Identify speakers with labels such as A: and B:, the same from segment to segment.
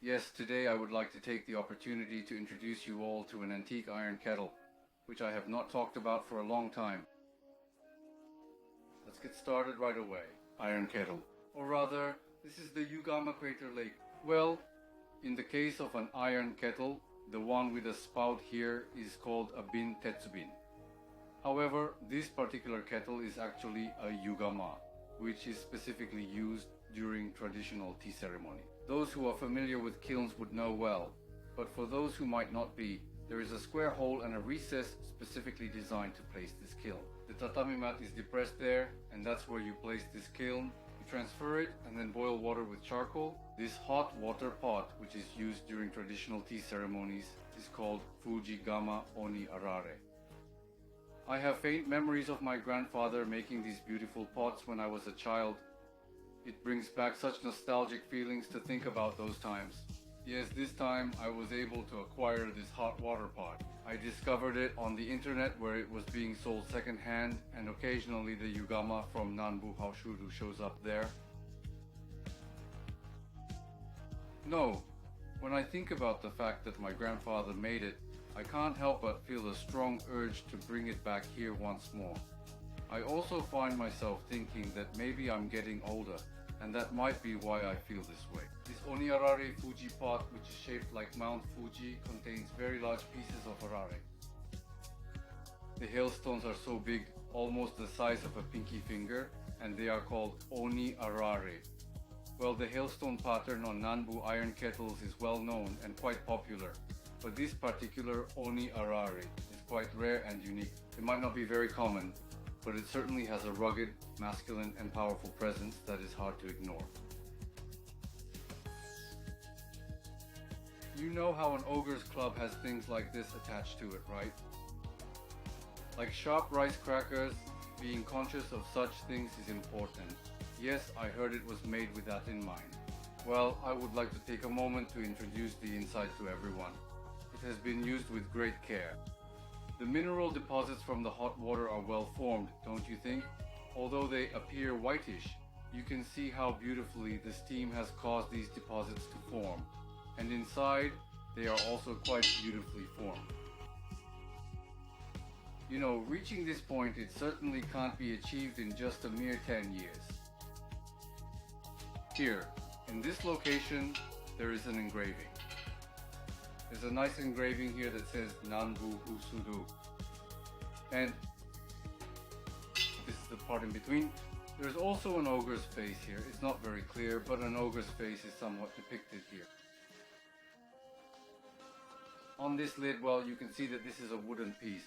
A: Yes, today I would like to take the opportunity to introduce you all to an antique iron kettle, which I have not talked about for a long time. Let's get started right away. Iron kettle. Or rather, this is the Yugama Crater Lake. Well, in the case of an iron kettle, the one with a spout here is called a bin Tetsubin. However, this particular kettle is actually a Yugama, which is specifically used during traditional tea ceremony. Those who are familiar with kilns would know well, but for those who might not be, there is a square hole and a recess specifically designed to place this kiln. The tatami mat is depressed there, and that's where you place this kiln. You transfer it and then boil water with charcoal. This hot water pot, which is used during traditional tea ceremonies, is called Fujigama Oni Arare. I have faint memories of my grandfather making these beautiful pots when I was a child. It brings back such nostalgic feelings to think about those times. Yes, this time I was able to acquire this hot water pot. I discovered it on the internet where it was being sold secondhand, and occasionally the Yugama from Nambu Ironware shows up there. No, when I think about the fact that my grandfather made it, I can't help but feel a strong urge to bring it back here once more. I also find myself thinking that maybe I'm getting older, and that might be why I feel this way. This Oniarare Fuji pot, which is shaped like Mount Fuji, contains very large pieces of arare. The hailstones are so big, almost the size of a pinky finger, and they are called Oni Arare. Well, the hailstone pattern on Nambu iron kettles is well known and quite popular, but this particular Oni Arare is quite rare and unique. It might not be very common, but it certainly has a rugged, masculine and powerful presence that is hard to ignore. You know how an ogre's club has things like this attached to it, right? Like sharp rice crackers, being conscious of such things is important. Yes, I heard it was made with that in mind. Well, I would like to take a moment to introduce the inside to everyone. It has been used with great care. The mineral deposits from the hot water are well formed, don't you think? Although they appear whitish, you can see how beautifully the steam has caused these deposits to form. And inside, they are also quite beautifully formed. You know, reaching this point, it certainly can't be achieved in just a mere 10 years. Here, in this location, there is an engraving. There's a nice engraving here that says Nambu Usudu. And this is the part in between. There's also an ogre's face here. It's not very clear, but an ogre's face is somewhat depicted here. On this lid, well, you can see that this is a wooden piece.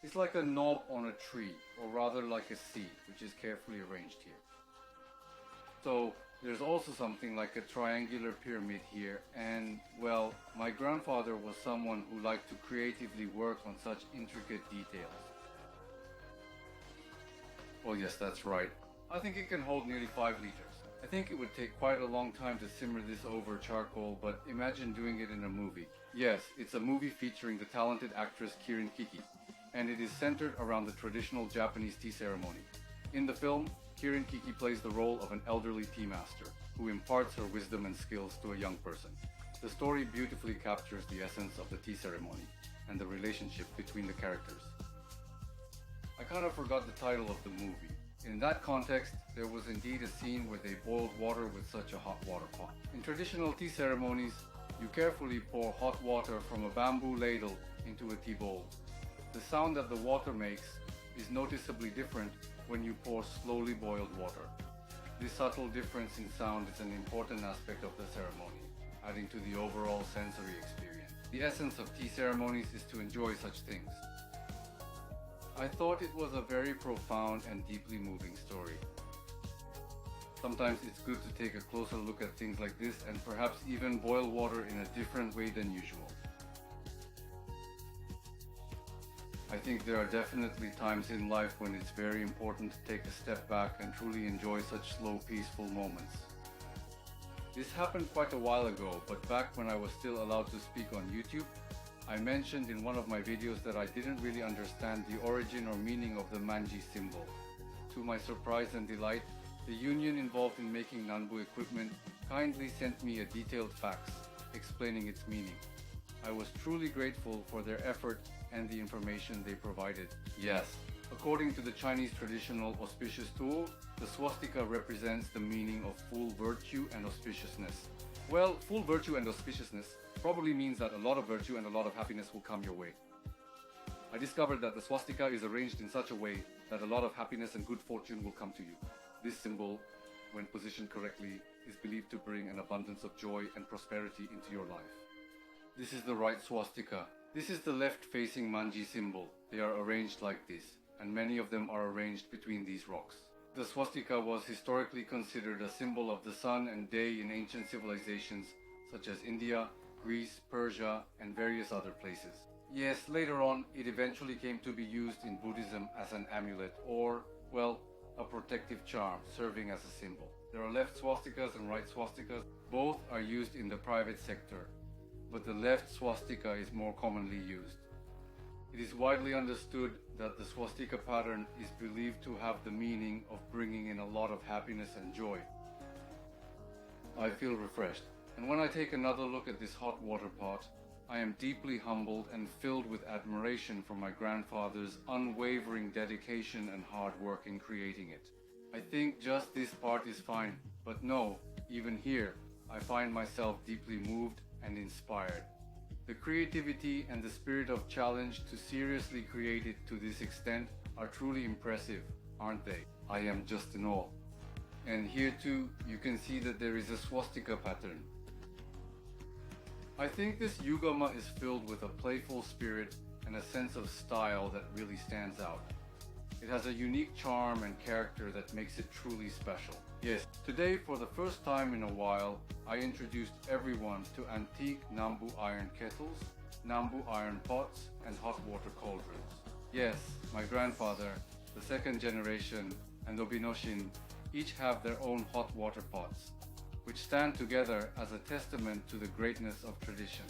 A: It's like a knob on a tree, or rather like a seed, which is carefully arranged here. So there's also something like a triangular pyramid here, and well, my grandfather was someone who liked to creatively work on such intricate details. Oh yes, that's right. I think it can hold nearly 5 liters. I think it would take quite a long time to simmer this over charcoal, but imagine doing it in a movie. Yes, it's a movie featuring the talented actress Kirin Kiki, and it is centered around the traditional Japanese tea ceremony. In the film, Kirin Kiki plays the role of an elderly tea master who imparts her wisdom and skills to a young person. The story beautifully captures the essence of the tea ceremony and the relationship between the characters. I kind of forgot the title of the movie. In that context, there was indeed a scene where they boiled water with such a hot water pot. In traditional tea ceremonies, you carefully pour hot water from a bamboo ladle into a tea bowl. The sound that the water makes is noticeably different when you pour slowly boiled water. This subtle difference in sound is an important aspect of the ceremony, adding to the overall sensory experience. The essence of tea ceremonies is to enjoy such things. I thought it was a very profound and deeply moving story. Sometimes it's good to take a closer look at things like this and perhaps even boil water in a different way than usual. I think there are definitely times in life when it's very important to take a step back and truly enjoy such slow, peaceful moments. This happened quite a while ago, but back when I was still allowed to speak on YouTube, I mentioned in one of my videos that I didn't really understand the origin or meaning of the manji symbol. To my surprise and delight, the union involved in making Nambu equipment kindly sent me a detailed fax explaining its meaning. I was truly grateful for their effort and the information they provided. Yes, according to the Chinese traditional auspicious tool, the swastika represents the meaning of full virtue and auspiciousness. Well, full virtue and auspiciousness probably means that a lot of virtue and a lot of happiness will come your way. I discovered that the swastika is arranged in such a way that a lot of happiness and good fortune will come to you. This symbol, when positioned correctly, is believed to bring an abundance of joy and prosperity into your life. This is the right swastika. This is the left-facing manji symbol. They are arranged like this, and many of them are arranged between these rocks. The swastika was historically considered a symbol of the sun and day in ancient civilizations such as India, Greece, Persia, and various other places. Yes, later on, it eventually came to be used in Buddhism as an amulet or, well, a protective charm serving as a symbol. There are left swastikas and right swastikas. Both are used in the private sector, but the left swastika is more commonly used. It is widely understood that the swastika pattern is believed to have the meaning of bringing in a lot of happiness and joy. I feel refreshed, and when I take another look at this hot water pot, I am deeply humbled and filled with admiration for my grandfather's unwavering dedication and hard work in creating it. I think just this part is fine, but no, even here, I find myself deeply moved and inspired. The creativity and the spirit of challenge to seriously create it to this extent are truly impressive, aren't they? I am just in awe. And here too, you can see that there is a swastika pattern. I think this yugama is filled with a playful spirit and a sense of style that really stands out. It has a unique charm and character that makes it truly special. Yes, today for the first time in a while, I introduced everyone to antique Nambu iron kettles, Nambu iron pots, and hot water cauldrons. Yes, my grandfather, the second generation, and Obinoshin each have their own hot water pots, which stand together as a testament to the greatness of tradition.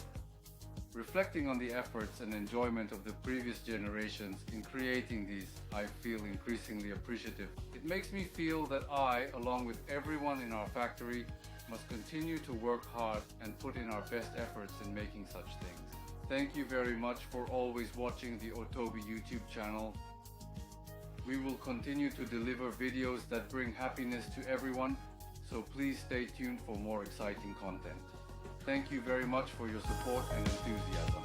A: Reflecting on the efforts and enjoyment of the previous generations in creating these, I feel increasingly appreciative. It makes me feel that I, along with everyone in our factory, must continue to work hard and put in our best efforts in making such things. Thank you very much for always watching the Oitomi YouTube channel. We will continue to deliver videos that bring happiness to everyone, so please stay tuned for more exciting content. Thank you very much for your support and enthusiasm.